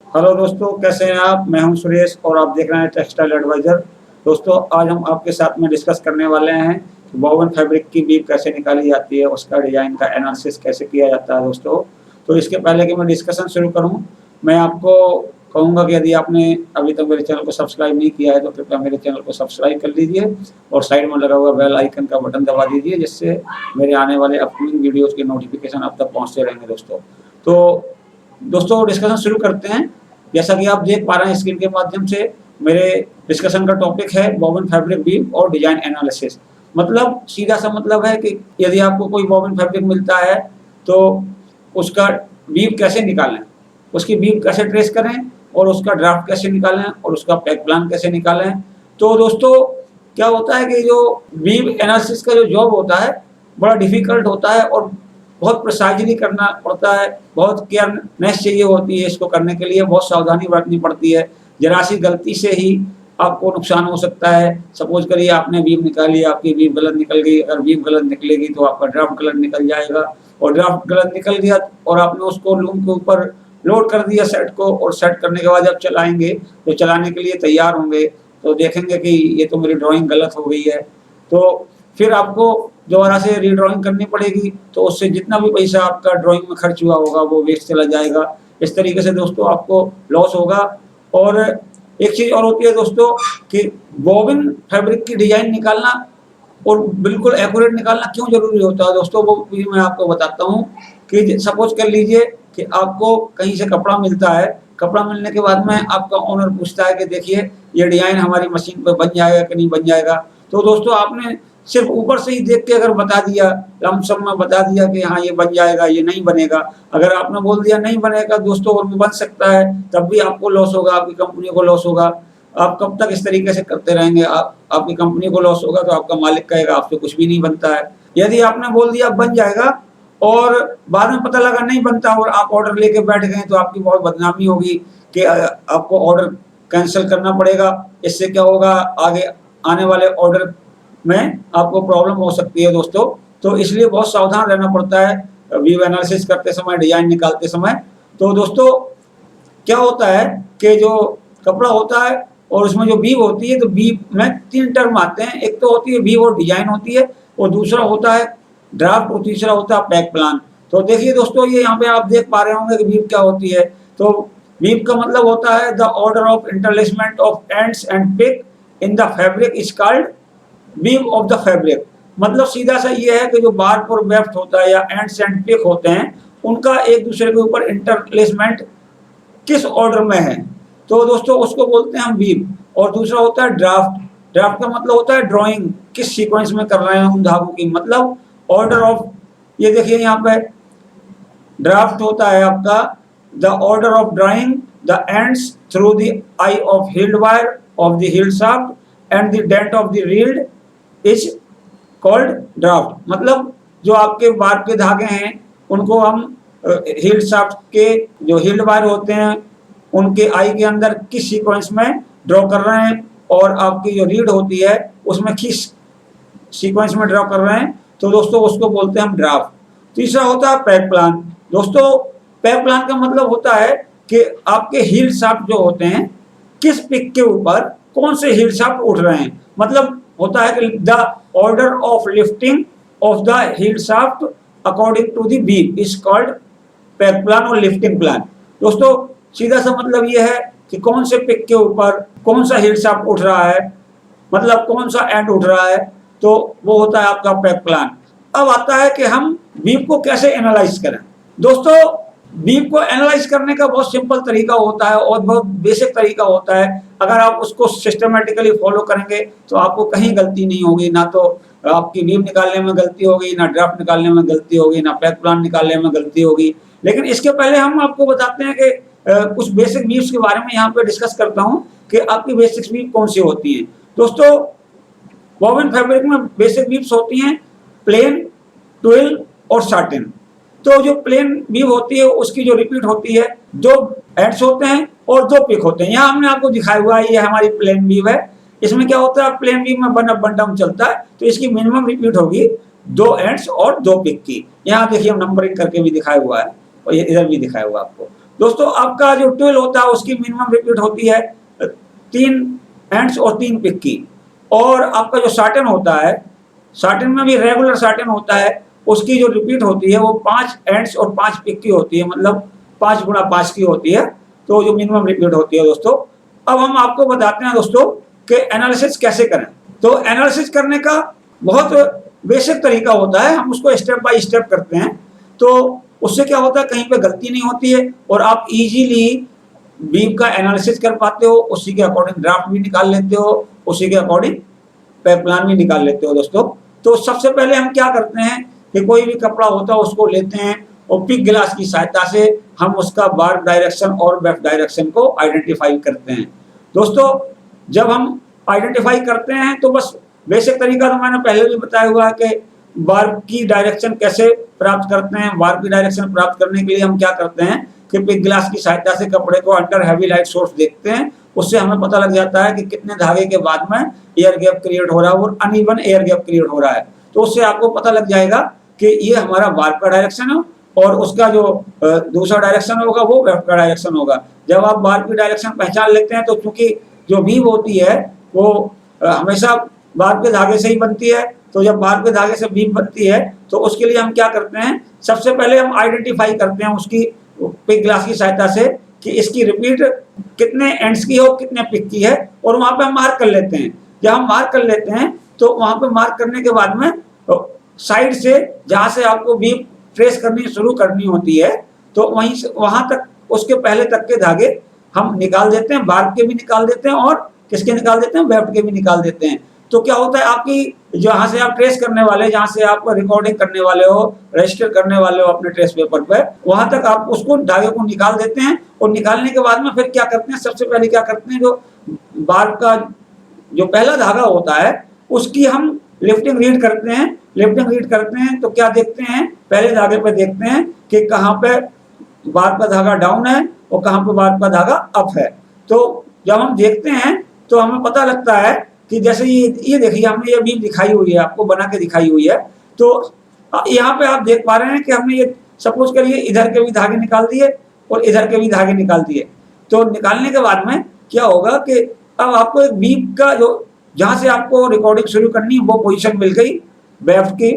Hello दोस्तों, कैसे हैं आप? मैं हूं सुरेश और आप देख रहे हैं टेक्सटाइल एडवाइजर। दोस्तों, आज हम आपके साथ में डिस्कस करने वाले हैं कि वोवन फैब्रिक की बीप कैसे निकाली जाती है, उसका डिजाइन का एनालिसिस कैसे किया जाता है दोस्तों। तो इसके पहले कि मैं डिस्कशन शुरू करूं, मैं आपको कहूंगा कि यदि आपने अभी तक मेरे चैनल को सब्सक्राइब नहीं किया है तो कृपया मेरे चैनल को सब्सक्राइब कर लीजिए और साइड में लगा हुआ बेल आइकन का बटन दबा दीजिए, जिससे मेरे आने वाले अपकमिंग वीडियोज के नोटिफिकेशन आप तक पहुंचते रहेंगे दोस्तों। तो दोस्तों, डिस्कशन शुरू करते हैं। जैसा कि आप देख पा रहे हैं स्क्रीन के माध्यम से, मेरे डिस्कशन का टॉपिक है वोवन फैब्रिक बीप और डिजाइन एनालिसिस। मतलब सीधा सा मतलब है कि यदि आपको कोई वोवन फैब्रिक मिलता है तो उसका बीप कैसे निकालें, उसकी बीप कैसे ट्रेस करें और उसका ड्राफ्ट कैसे निकालें और उसका पैक प्लान कैसे निकालें। तो दोस्तों, क्या होता है कि जो बीप एनालिसिस का जो जॉब होता है बड़ा डिफिकल्ट होता है और बहुत प्रिसाइजली करना पड़ता है, बहुत केयरनेस चाहिए होती है इसको करने के लिए, बहुत सावधानी बरतनी पड़ती है। जरा सी गलती से ही आपको नुकसान हो सकता है। सपोज करिए आपने बीम निकाली, आपकी बीम गलत निकल गई। अगर बीम गलत निकलेगी तो आपका ड्राफ्ट गलत निकल जाएगा और ड्राफ्ट गलत निकल गया और आपने उसको लूम के ऊपर लोड कर दिया सेट को, और सेट करने के बाद जब चलाएंगे तो चलाने के लिए तैयार होंगे तो देखेंगे कि ये तो मेरी ड्राइंग गलत हो गई है। तो फिर आपको दोबारा से रीड्राइंग करनी पड़ेगी, तो उससे जितना भी पैसा आपका ड्राइंग में खर्च हुआ होगा वो वेस्ट चला जाएगा। इस तरीके से दोस्तों आपको लॉस होगा। और एक चीज़ और होती है दोस्तों कि वोवन फैब्रिक की डिज़ाइन निकालना और बिल्कुल एक्यूरेट निकालना क्यों ज़रूरी होता है दोस्तों, वो भी मैं आपको बताता हूँ। कि सपोज कर लीजिए कि आपको कहीं से कपड़ा मिलता है, कपड़ा मिलने के बाद में आपका ओनर पूछता है कि देखिए ये डिज़ाइन हमारी मशीन पे बन जाएगा कि नहीं बन जाएगा। तो दोस्तों, आपने सिर्फ ऊपर से ही देख के अगर बता दिया, लमसम में बता दिया कि हाँ ये बन जाएगा, ये नहीं बनेगा। अगर आपने बोल दिया नहीं बनेगा दोस्तों और वो बन सकता है, तब भी आपको लॉस होगा, आपकी कंपनी को लॉस होगा। आप कब तक इस तरीके से करते रहेंगे? आपकी कंपनी को लॉस होगा तो आपका मालिक कहेगा आपसे कुछ भी नहीं बनता है। यदि आपने बोल दिया बन जाएगा और बाद में पता लगा नहीं बनता और आप ऑर्डर लेके बैठ गए तो आपकी बहुत बदनामी होगी कि आपको ऑर्डर कैंसिल करना पड़ेगा। इससे क्या होगा, आगे आने वाले ऑर्डर में आपको प्रॉब्लम हो सकती है दोस्तों। तो इसलिए बहुत सावधान रहना पड़ता है व्यू एनालिसिस करते समय, डिजाइन निकालते समय। तो दोस्तों, क्या होता है कि जो कपड़ा होता है और उसमें जो बीव होती है, तो बीव में 3 टर्म आते हैं। एक तो होती है बीव और डिजाइन होती है, और दूसरा होता है ड्राफ्ट और तीसरा होता है पैक प्लान। तो देखिए दोस्तों, ये यहाँ पे आप देख पा रहे होंगे कि बीव क्या होती है। तो बीव का मतलब होता है the order of interlacement of ends and pick in the fabric is called beam of the fabric. मतलब सीधा सा ये है कि जो बार्क और वेफ्ट होता है या एंड्स एंड पिक होते हैं, उनका एक दूसरे के ऊपर इंटरप्लेसमेंट किस ऑर्डर में है, तो दोस्तों उसको बोलते हैं हम बीम। और दूसरा होता है ड्राफ्ट। ड्राफ्ट का मतलब होता है ड्राइंग, किस सीक्वेंस में कर रहे हैं उन धागों की, मतलब ऑर्डर ऑफ। ये देखिए यहाँ पे ड्राफ्ट होता है आपका the order of drawing the ends through the eye of heald wire of the heald shaft and the dent of the reed is called draft. मतलब जो आपके बार के धागे हैं उनको हम हील्ड शाफ्ट के जो हील्ड वायर होते हैं उनके आई के अंदर किस सीक्वेंस में ड्रॉ कर रहे हैं, और आपकी जो रीड होती है उसमें किस सीक्वेंस में ड्रॉ कर रहे हैं, तो दोस्तों उसको बोलते हैं हम ड्राफ्ट। तीसरा होता है पैक प्लान। दोस्तों, पैक प्लान का मतलब होता है कि आपके हील्ड शाफ्ट जो होते हैं किस पिक के ऊपर कौन से हील्ड शाफ्ट उठ रहे हैं। मतलब होता है कि the order of lifting of the heald shaft according to the beam is called peg plan और लिफ्टिंग प्लान। दोस्तों, सीधा सा मतलब ये है कि कौन से पिक के ऊपर कौन सा हील्ड शाफ्ट उठ रहा है, मतलब कौन सा एंड उठ रहा है, तो वो होता है आपका पैक प्लान। अब आता है कि हम बीम को कैसे एनालाइज करें। दोस्तों, बीम को एनालाइज करने का बहुत सिंपल तरीका होता है और बहुत बेसिक तरीका होता है। अगर आप उसको सिस्टमेटिकली फॉलो करेंगे तो आपको कहीं गलती नहीं होगी। ना तो आपकी बीम निकालने में गलती होगी, ना ड्राफ्ट निकालने में गलती होगी, ना पैक प्लान निकालने में गलती होगी। लेकिन इसके पहले हम आपको बताते हैं कि कुछ बेसिक बीम्स के बारे में यहाँ पे डिस्कस करता हूँ कि आपकी बेसिक बीम कौन सी होती हैं। दोस्तों, वोवन फैब्रिक में बेसिक बीम्स होती हैं प्लेन, ट्विल और साटिन। तो जो प्लेन बीम होती है उसकी जो रिपीट होती है, 2 एंड्स होते हैं और 2 पिक होते हैं। यहाँ हमने आपको दिखाया हुआ है, ये हमारी प्लेन बीम है। इसमें क्या होता है, प्लेन बीम में वन अप वन डाउन चलता है, तो इसकी मिनिमम रिपीट होगी 2 एंड्स और 2 पिक की। यहाँ देखिए हम नंबरिंग करके भी दिखाया हुआ है और ये इधर भी दिखाया हुआ आपको। दोस्तों आपका जो ट्विल होता है उसकी मिनिमम रिपीट होती है 3 एंड्स और 3 पिक की, और आपका जो शार्टन होता है, शार्टन में भी रेगुलर शार्टन होता है, उसकी जो रिपीट होती है वो 5 एंड्स और 5 पिक की होती है, मतलब 5 गुणा 5 की होती है, तो जो मिनिमम रिपीट होती है दोस्तों। अब हम आपको बताते हैं दोस्तों कि एनालिसिस कैसे करें। तो एनालिसिस करने का बहुत बेसिक तरीका होता है, हम उसको स्टेप बाय स्टेप करते हैं, तो उससे क्या होता है कहीं पे गलती नहीं होती है और आप इजीली बीम का एनालिसिस कर पाते हो, उसी के अकॉर्डिंग ड्राफ्ट भी निकाल लेते हो, उसी के अकॉर्डिंग प्लान भी निकाल लेते हो दोस्तों। तो सबसे पहले हम क्या करते हैं कि कोई भी कपड़ा होता है उसको लेते हैं और पिक ग्लास की सहायता से हम उसका वार्प डायरेक्शन और वेफ्ट डायरेक्शन को आइडेंटिफाई करते हैं। दोस्तों जब हम आइडेंटिफाई करते हैं तो बस बेसिक तरीका तो मैंने पहले भी बताया हुआ है कि वार्प की डायरेक्शन कैसे प्राप्त करते हैं। वार्प की डायरेक्शन प्राप्त करने के लिए हम क्या करते हैं कि पिक ग्लास की सहायता से कपड़े को अंडर हैवी लाइट सोर्स देखते हैं, उससे हमें पता लग जाता है कि कितने धागे के बाद में एयर गैप क्रिएट हो रहा है और अनइवन एयर गैप क्रिएट हो रहा है। तो उससे आपको पता लग जाएगा कि ये हमारा वार्प का डायरेक्शन है और उसका जो दूसरा डायरेक्शन होगा वो वेफ्ट का डायरेक्शन होगा। जब आप वार्प की डायरेक्शन पहचान लेते हैं तो चूंकि जो बीम होती है वो हमेशा वार्प के धागे से ही बनती है, तो जब वार्प के धागे से बीम बनती है तो उसके लिए हम क्या करते हैं, सबसे पहले हम आइडेंटिफाई करते हैं उसकी पिक ग्लास की सहायता से कि इसकी रिपीट कितने एंड्स की हो, कितने पिक की है, और वहां पे हम मार्क कर लेते हैं। जब हम मार्क कर लेते हैं तो वहां पे मार्क करने के बाद में साइड से जहां से आपको बीम ट्रेस करनी शुरू करनी होती है तो वहीं से वहां तक उसके पहले तक के धागे हम निकाल देते हैं, वार्प के भी निकाल देते हैं और किसके निकाल देते हैं, वेफ्ट के भी निकाल देते हैं। तो क्या होता है आपकी जहां से आप ट्रेस करने वाले, जहां से आप रिकॉर्डिंग करने वाले हो, रजिस्टर करने वाले हो अपने ट्रेस पेपर पे, वहां तक आप उसको धागे को निकाल देते हैं और निकालने के बाद में फिर क्या करते हैं, सबसे पहले क्या करते हैं, जो वार्प का जो पहला धागा होता है उसकी हम लिफ्टिंग रीड करते हैं। लिफ्टिंग रीड करते हैं तो क्या देखते हैं, पहले धागे पे देखते हैं कि कहाँ पे वार्प का धागा डाउन है और कहाँ पे वार्प का धागा अप है। तो जब हम देखते हैं तो हमें पता लगता है कि जैसे ये देखिए हमने ये बीम दिखाई हुई है, आपको बना के दिखाई हुई है, तो यहाँ पे आप देख पा रहे हैं कि हमने ये सपोज करिए इधर के भी धागे निकाल दिए और इधर के भी धागे निकाल दिए। तो निकालने के बाद में क्या होगा कि अब आपको एक बीम का जो जहां से आपको रिकॉर्डिंग शुरू करनी है वो पोजीशन मिल गई, वेफ्ट की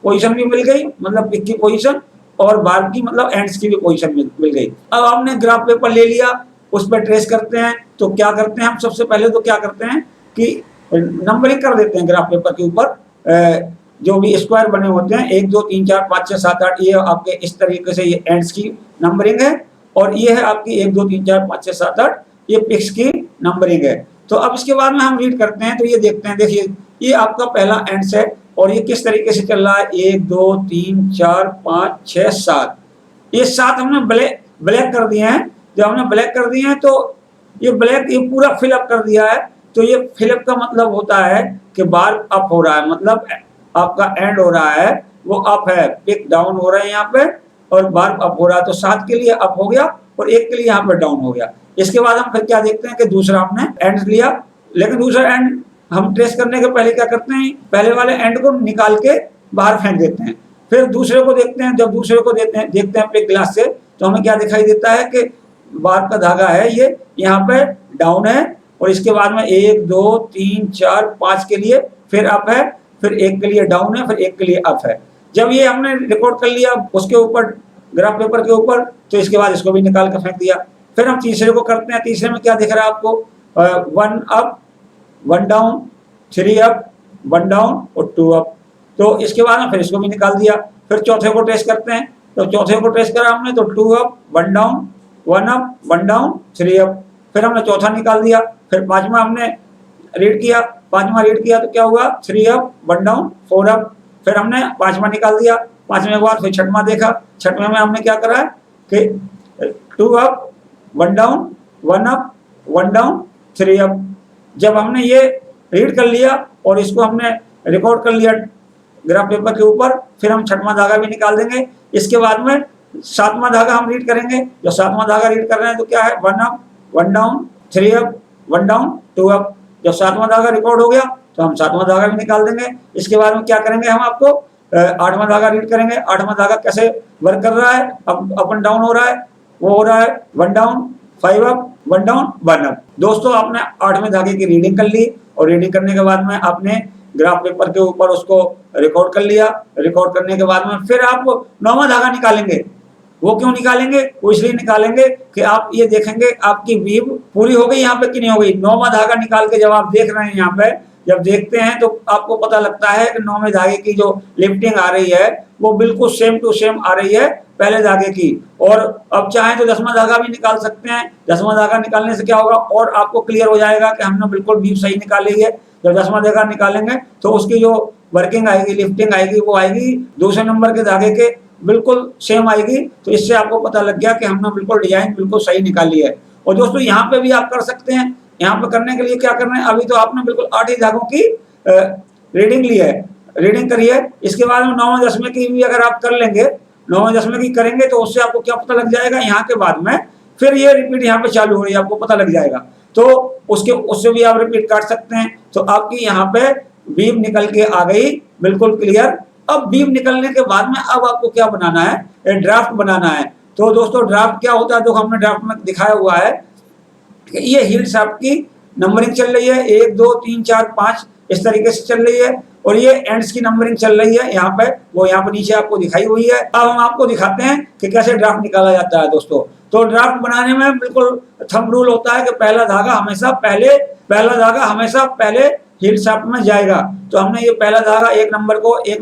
पोजीशन भी मिल गई मतलब पिक की पोजीशन, और वार्प की मतलब एंड्स की भी पोजीशन मिल गई। अब आपने ग्राफ पेपर ले लिया, उस पर ट्रेस करते हैं। तो क्या करते हैं हम, सबसे पहले तो क्या करते हैं कि नंबरिंग कर देते हैं ग्राफ पेपर के ऊपर। जो भी स्क्वायर बने होते हैं 1 2 3 4 5 6 7 8, ये आपके इस तरीके से ये एंड्स की नंबरिंग है, और ये है आपकी 1 2 3 4 5 6 7 8 ये पिक्स की नंबरिंग है। तो अब इसके बाद में हम रीड करते हैं तो ये देखते हैं, देखिए ये आपका पहला एंड्स है और ये किस तरीके से चल रहा है, 1 2 3 4 5 6 7, ये 7 हमने ब्लैक कर दिए हैं। जब हमने ब्लैक कर दिए हैं तो ये ब्लैक ये पूरा फिलअप कर दिया है। तो ये फिलअप का मतलब होता है कि वार्प अप हो रहा है, मतलब आपका एंड हो रहा है वो अप है, पिक डाउन हो रहा है यहाँ पे और वार्प अप हो रहा है। तो 7 के लिए अप हो गया और 1 के लिए यहाँ पे डाउन हो गया। इसके बाद हम फिर क्या देखते हैं कि दूसरा हमने एंड लिया, लेकिन दूसरा एंड हम ट्रेस करने के पहले क्या करते हैं, पहले वाले एंड को निकाल के बाहर फेंक देते हैं। फिर दूसरे को देखते हैं, जब दूसरे को देखते हैं पिक ग्लास से तो हमें क्या दिखाई देता है कि वार्प का धागा है ये यहाँ पे डाउन है और इसके बाद में 1 2 3 4 5 के लिए फिर अप है, फिर 1 के लिए डाउन है, फिर 1 के लिए अप है। जब ये हमने रिकॉर्ड कर लिया उसके ऊपर ग्राफ पेपर के ऊपर, तो इसके बाद इसको भी निकाल कर फेंक दिया। फिर हम तीसरे को करते हैं। तीसरे में क्या दिख रहा है आपको, 1 अप 1 डाउन, 3 अप 1 डाउन और 2 अप। तो इसके बाद में फिर इसको भी निकाल दिया। फिर चौथे को ट्रेस करते हैं, तो चौथे को ट्रेस करा हमने तो 2 up 1 down, 1 up 1 down 3 up. फिर हमने चौथा निकाल दिया। फिर पांचवा हमने रीड किया, पांचवा रीड किया तो क्या हुआ, 3 अप 1 डाउन 4 अप। फिर हमने पांचवा निकाल दिया। पांचवे के बाद फिर छठवां देखा। छठवें में हमने क्या करा कि 2 up 1 down 1 up 1 down 3 up. जब हमने ये रीड कर लिया और इसको हमने रिकॉर्ड कर लिया ग्राफ पेपर के ऊपर, फिर हम छठवां धागा भी निकाल देंगे। इसके बाद में सातवां धागा हम रीड करेंगे। जो सातवां धागा रीड कर रहे हैं तो क्या है, 1 up 1 down 3 up 1 down 2 up. जब सातवां धागा रिकॉर्ड हो गया तो हम सातवां धागा भी निकाल देंगे। इसके बाद में क्या करेंगे, हम आपको आठवां धागा रीड करेंगे। आठवां धागा कैसे वर्क कर रहा है, अप एंड डाउन हो रहा है। वो हो रहा है 1 डाउन 5 अप 1 डाउन 1 अप। दोस्तों आपने 8वें धागे की रीडिंग कर ली और रीडिंग करने के बाद में आपने ग्राफ पेपर के ऊपर उसको रिकॉर्ड कर लिया। रिकॉर्ड करने के बाद में फिर आप 9वां धागा निकालेंगे। वो क्यों निकालेंगे? वो इसलिए निकालेंगे कि आप ये देखेंगे आपकी वीव पूरी हो गई यहाँ पे कि नहीं हो गई। 9वां धागा निकाल के जब आप देख रहे हैं यहाँ पे, जब देखते हैं तो आपको पता लगता है कि 9वें धागे की जो लिफ्टिंग आ रही है वो बिल्कुल सेम टू सेम आ रही है पहले धागे की। और अब चाहें तो 10वां धागा भी निकाल सकते हैं। 10वां धागा निकालने से क्या होगा और आपको क्लियर हो जाएगा कि हमने बिल्कुल वीव सही निकाली है। जब 10वां धागा निकालेंगे तो उसकी जो वर्किंग आएगी, लिफ्टिंग आएगी, वो आएगी दूसरे नंबर के धागे के बिल्कुल सेम आएगी। तो इससे आपको पता लग गया कि हमने बिल्कुल डिजाइन बिल्कुल सही निकाली है। और दोस्तों यहाँ पे भी आप कर सकते हैं। यहाँ पे करने के लिए क्या करना है, अभी तो आपने बिल्कुल 8 ही धागों की रीडिंग ली है, रीडिंग करी है। इसके बाद में 9वें 10वें की भी अगर आप कर लेंगे, 9वें 10वें की करेंगे तो उससे आपको क्या पता लग जाएगा, यहाँ के बाद में फिर ये रिपीट यहाँ पे चालू हो रही है, आपको पता लग जाएगा। तो उससे भी आप रिपीट काट सकते हैं। तो आपकी यहाँ पे वीव निकल के आ गई बिल्कुल क्लियर। अब वीव निकलने के बाद में अब आपको क्या बनाना है, एक ड्राफ्ट बनाना है। तो दोस्तों ड्राफ्ट क्या होता है, तो हमने ड्राफ्ट में दिखाया हुआ है कि ये हील शाफ्ट की नंबरिंग चल रही है 1 2 3 4 5 इस तरीके से चल रही है। और ये एंड्स की नंबरिंग चल रही है यहाँ पे, वो यहाँ पे नीचे आपको दिखाई हुई है। अब हम आपको दिखाते हैं कि कैसे ड्राफ्ट निकाला जाता है दोस्तों। तो ड्राफ्ट बनाने में बिल्कुल थंब रूल होता है कि पहला धागा हमेशा पहले हील शाफ्ट में जाएगा। तो हमने ये पहला धागा 1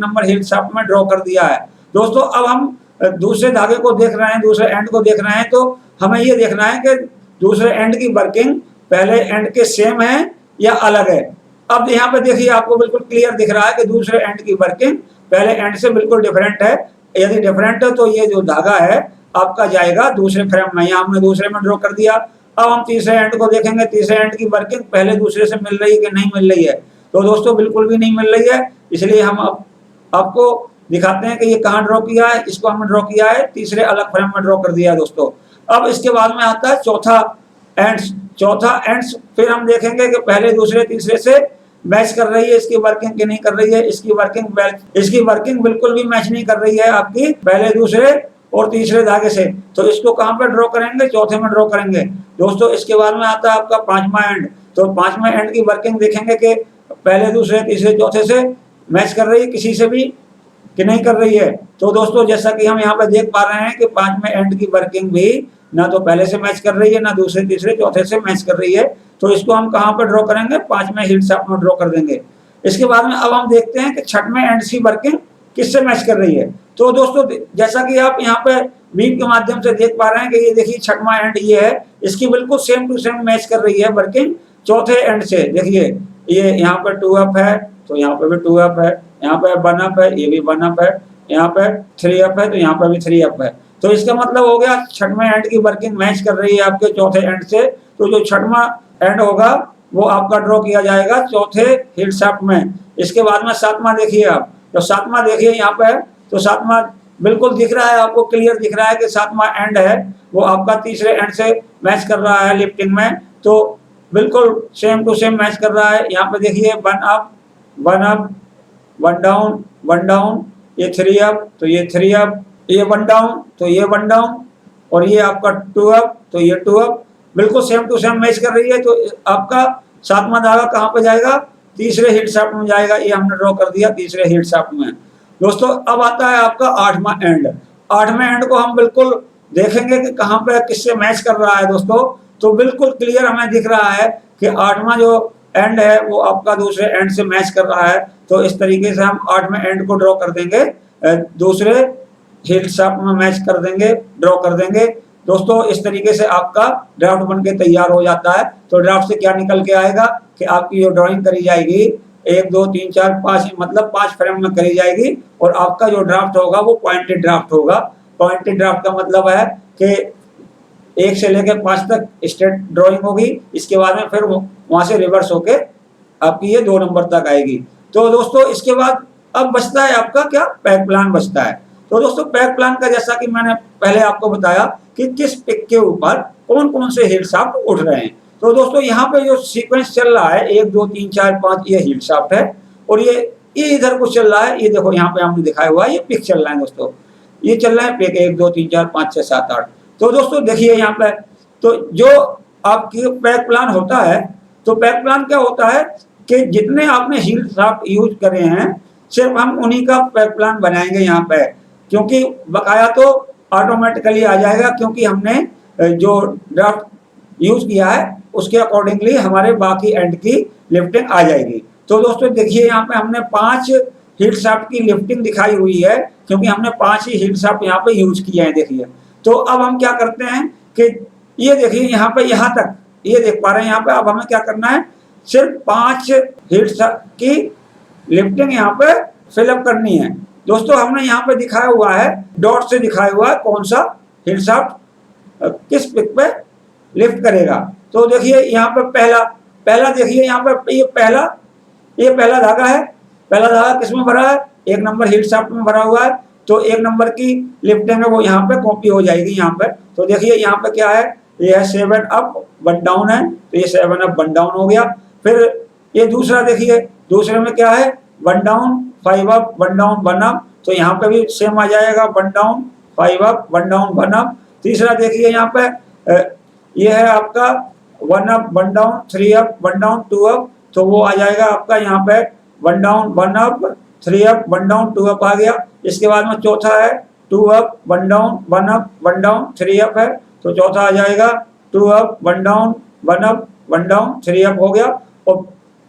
नंबर हील शाफ्ट में ड्रॉ कर दिया है। दोस्तों अब हम दूसरे धागे को देख रहे हैं, दूसरे एंड को देख रहे हैं। तो हमें ये देखना है कि दूसरे एंड की वर्किंग पहले एंड के सेम है या अलग है। अब यहाँ पे देखिए आपको बिल्कुल क्लियर दिख रहा है कि दूसरे एंड की वर्किंग पहले एंड से बिल्कुल डिफरेंट है। यदि डिफरेंट है तो ये जो धागा है आपका जाएगा दूसरे फ्रेम में। यहाँ हमने दूसरे में ड्रॉ कर दिया। अब हम तीसरे एंड को देखेंगे, तीसरे एंड की वर्किंग पहले दूसरे से मिल रही है कि नहीं मिल रही है। तो दोस्तों बिल्कुल भी नहीं मिल रही है, इसलिए हम आपको दिखाते हैं कि ये कहाँ ड्रॉ किया है। इसको हमने ड्रॉ किया है तीसरे अलग फ्रेम में ड्रॉ कर दिया है दोस्तों। अब इसके बाद में आता है चौथा एंड्स। फिर हम देखेंगे कि पहले दूसरे तीसरे से मैच कर रही है इसकी वर्किंग कि नहीं कर रही है। इसकी वर्किंग बिल्कुल भी मैच नहीं कर रही है आपकी पहले दूसरे और तीसरे धागे से। तो इसको कहाँ पे ड्रॉ करेंगे, चौथे में ड्रॉ करेंगे दोस्तों। इसके बाद में आता है आपका 5वां एंड। तो 5वें एंड की वर्किंग देखेंगे कि पहले दूसरे तीसरे चौथे से मैच कर रही है किसी से भी कि नहीं कर रही है। तो दोस्तों जैसा कि हम यहाँ पे देख पा रहे हैं कि 5वें एंड की वर्किंग भी ना तो पहले से मैच कर रही है, ना दूसरे तीसरे चौथे से मैच कर रही है। तो इसको हम कहाँ पे ड्रॉ करेंगे, 5वें हील शाफ्ट में ड्रॉ कर देंगे। इसके बाद में अब हम देखते हैं कि 6वें एंड की वर्किंग किससे मैच कर रही है। तो दोस्तों जैसा कि आप यहाँ पे वीव के माध्यम से देख पा रहे हैं कि ये देखिए 6वां एंड ये है, इसकी बिल्कुल सेम टू सेम मैच कर रही है वर्किंग चौथे एंड से। देखिए ये यहाँ पे 2 अप है तो यहाँ पे भी 2 अप है, यहाँ पे 1 अप है, ये भी 1 अप है, यहाँ पे 3 अप है तो यहाँ पे भी 3 अप है। तो इसका मतलब हो गया 6वें एंड की वर्किंग मैच कर रही है आपके चौथे एंड से। तो जो 6वां एंड होगा वो आपका ड्रॉ किया जाएगा चौथे हील शाफ्ट में। इसके बाद में 7वां देखिए आप, तो 7वां देखिए यहाँ पे, तो 7वां बिल्कुल दिख रहा है आपको, क्लियर दिख रहा है कि 7वां एंड है वो आपका तीसरे एंड से मैच कर रहा है लिफ्टिंग में। तो बिल्कुल सेम टू सेम मैच कर रहा है। यहाँ पे देखिए 1 अप 1 डाउन, ये 3 अप तो ये 3 अप, ये 1 डाउन तो ये 1 डाउन, और ये आपका 2 अप तो ये 2 अप, बिल्कुल सेम टू सेम मैच कर रही है। तो आपका 7वां धागा कहाँ पे जाएगा, तीसरे हील शाफ्ट में जाएगा। ये हमने ड्रॉ कर दिया तीसरे हील शाफ्ट में। दोस्तों अब आता है आपका 8वां एंड। 8वें एंड को हम बिल्कुल देखेंगे कि कहाँ पे किससे मैच कर रहा है दोस्तों। तो बिल्कुल क्लियर हमें दिख रहा है कि 8वां जो एंड है वो आपका दूसरे एंड से मैच कर रहा है। तो इस तरीके से हम 8वें एंड को ड्रॉ कर देंगे, दूसरे हील शाफ्ट में मैच कर देंगे, ड्रॉ कर देंगे। दोस्तों इस तरीके से आपका ड्राफ्ट बनके तैयार हो जाता है। तो ड्राफ्ट से क्या निकल के आएगा कि आपकी जो ड्राइंग करी जाएगी 1 2 3 4 5 मतलब 5 फ्रेम में करी जाएगी। और आपका जो ड्राफ्ट होगा वो पॉइंटेड ड्राफ्ट होगा। पॉइंटेड ड्राफ्ट का मतलब है कि 1 से लेकर 5 तक स्ट्रेट ड्राइंग होगी, इसके बाद में फिर वहां से रिवर्स होके आपकी ये 2 नंबर तक आएगी। तो दोस्तों इसके बाद अब बचता है आपका क्या, पैक प्लान बचता है। तो दोस्तों पैक प्लान का जैसा कि मैंने पहले आपको बताया कि किस पिक के ऊपर कौन कौन से हील शाफ्ट उठ रहे हैं। तो दोस्तों यहाँ पे जो सीक्वेंस चल रहा है 1 2 3 4 5 ये हील शाफ्ट है, और ये इधर कुछ चल रहा है, ये देखो यहाँ पे हमने दिखाया हुआ है, ये पिक चल रहा है दोस्तों, ये चल रहा है पिक 1 2 3 4 5 6 7 8। तो दोस्तों देखिए यहाँ पे, तो जो आपकी पैक प्लान होता है, तो पैक प्लान क्या होता है कि जितने आपने हीट शाफ्ट यूज करे हैं सिर्फ हम उन्हीं का पैक प्लान बनाएंगे यहाँ पे, क्योंकि बकाया तो ऑटोमेटिकली आ जाएगा, क्योंकि हमने जो ड्राफ्ट यूज किया है उसके अकॉर्डिंगली हमारे बाकी एंड की लिफ्टिंग आ जाएगी। तो दोस्तों देखिए यहाँ पे हमने 5 हीट शाफ्ट की लिफ्टिंग दिखाई हुई है, क्योंकि हमने 5 ही हीट शाफ्ट यहाँ पे यूज किए हैं। देखिए तो अब हम क्या करते हैं कि ये देखिए यहाँ पे, यहाँ तक ये देख पा रहे हैं यहाँ पे। अब हमें क्या करना है, सिर्फ 5 हीट शाफ्ट की लिफ्टिंग यहाँ पे फिलअप करनी है। दोस्तों हमने यहाँ पे दिखाया हुआ है, डॉट से दिखाया हुआ है कौन सा हीट शाफ्ट किस पिक पे लिफ्ट करेगा। तो देखिए यहाँ पे पहला देखिए यहाँ पे ये पहला धागा है। पहला धागा किस में भरा है, 1 नंबर हीट शाफ्ट में भरा हुआ है। तो 1 नंबर की लिफ्टिंग है वो यहाँ पे कॉपी हो जाएगी यहाँ पे। तो देखिए यहाँ पे क्या है, ये है 7 अप 1 डाउन है, तो ये 7 अप 1 डाउन हो गया। फिर ये दूसरा देखिए, दूसरे में क्या है, 1 डाउन 5 अप 1 डाउन 1 अप, तो यहाँ पे भी सेम आ जाएगा 1 डाउन 5 अप 1 डाउन 1 अप। तीसरा देखिए यहाँ पे ये है आपका 1 up 1 down 3 up 1 down 2 up, तो वो आ जाएगा आपका यहाँ पे 1 down 1 up 3 up 1 down 2 up आ गया। इसके बाद में चौथा है 2 up 1 down 1 up 1 down 3 up है, तो चौथा आ जाएगा 2 up 1 down 1 up 1 down 3 up हो गया। और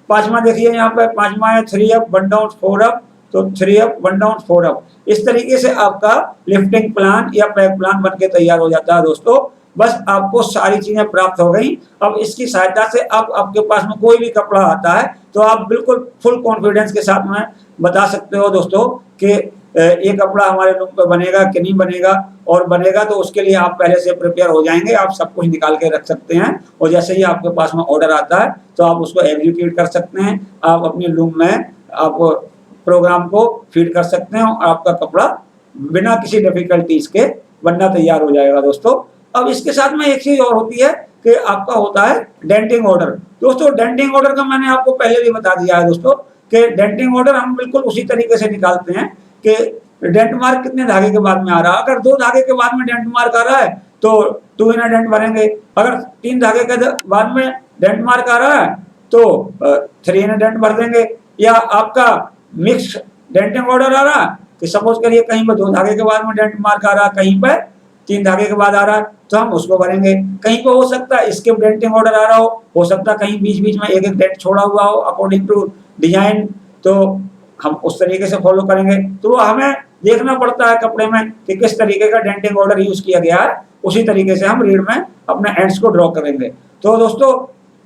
पांचवा देखिए यहाँ पे, पांचवा है 3 अप 1 डाउन 4 अप, तो 3 अप 1 डाउन 4 अप। इस तरीके से आपका लिफ्टिंग प्लान या पैक प्लान बनके तैयार हो जाता है दोस्तों। बस आपको सारी चीजें प्राप्त हो गई। अब इसकी सहायता से अब आपके पास में कोई भी कपड़ा आता है तो आप बिल्कुल फुल कॉन्फिडेंस के साथ में बता सकते हो दोस्तों कि ये कपड़ा हमारे रूम पे बनेगा कि नहीं बनेगा, और बनेगा तो उसके लिए आप पहले से प्रिपेयर हो जाएंगे। आप सब कुछ निकाल के रख सकते हैं और जैसे ही आपके पास में ऑर्डर आता है तो आप उसको एग्जीक्यूट कर सकते हैं। आप अपने रूम में आप प्रोग्राम को फीड कर सकते हैं और आपका कपड़ा बिना किसी डिफिकल्टीज के बनना तैयार हो जाएगा दोस्तों। अब इसके साथ में एक चीज और होती है कि आपका होता है डेंटिंग ऑर्डर। दोस्तों डेंटिंग ऑर्डर का मैंने आपको पहले भी बता दिया है दोस्तों कि डेंटिंग ऑर्डर हम बिल्कुल उसी तरीके से निकालते हैं कि डेंट मार्क कितने धागे के बाद में आ रहा है। अगर 2 धागे के बाद में डेंट मार्क आ रहा है तो 2 इन डेंट भरेंगे। अगर 3 धागे के बाद में डेंट मार्क आ रहा है तो 3 इन डेंट भर देंगे। या आपका मिक्स डेंटिंग ऑर्डर आ रहा है कि सपोज करिए कहीं पर 2 धागे के बाद में डेंट मार्क आ रहा है, कहीं पर 3 धागे के बाद आ रहा है, तो हम उसको भरेंगे। कहीं पर हो सकता है स्किप डेंटिंग ऑर्डर आ रहा हो सकता है कहीं बीच बीच में एक डेंट छोड़ा हुआ हो अकॉर्डिंग टू डिजाइन, तो हम उस तरीके से फॉलो करेंगे। तो हमें देखना पड़ता है कपड़े में कि किस तरीके का डेंटिंग ऑर्डर यूज किया गया है, उसी तरीके से हम रीड में अपने एंड्स को ड्रॉ करेंगे। तो दोस्तों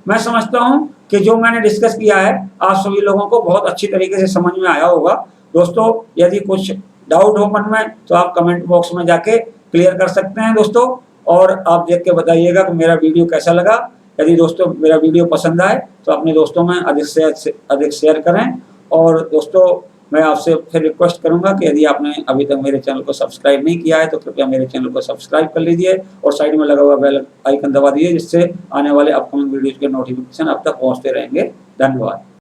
मैं समझता हूं कि जो मैंने डिस्कस किया है आप सभी लोगों को बहुत अच्छी तरीके से समझ में आया होगा। दोस्तों यदि कुछ डाउट हो मन में तो आप कमेंट बॉक्स में जाके क्लियर कर सकते हैं दोस्तों, और आप देख के बताइएगा कि मेरा वीडियो कैसा लगा। यदि दोस्तों मेरा वीडियो पसंद आए तो अपने दोस्तों में अधिक से अधिक शेयर करें। और दोस्तों मैं आपसे फिर रिक्वेस्ट करूंगा कि यदि आपने अभी तक मेरे चैनल को सब्सक्राइब नहीं किया है तो कृपया मेरे चैनल को सब्सक्राइब कर लीजिए और साइड में लगा हुआ बेल आइकन दबा दीजिए, जिससे आने वाले अपकमिंग वीडियोज के नोटिफिकेशन आप तक पहुंचते रहेंगे। धन्यवाद।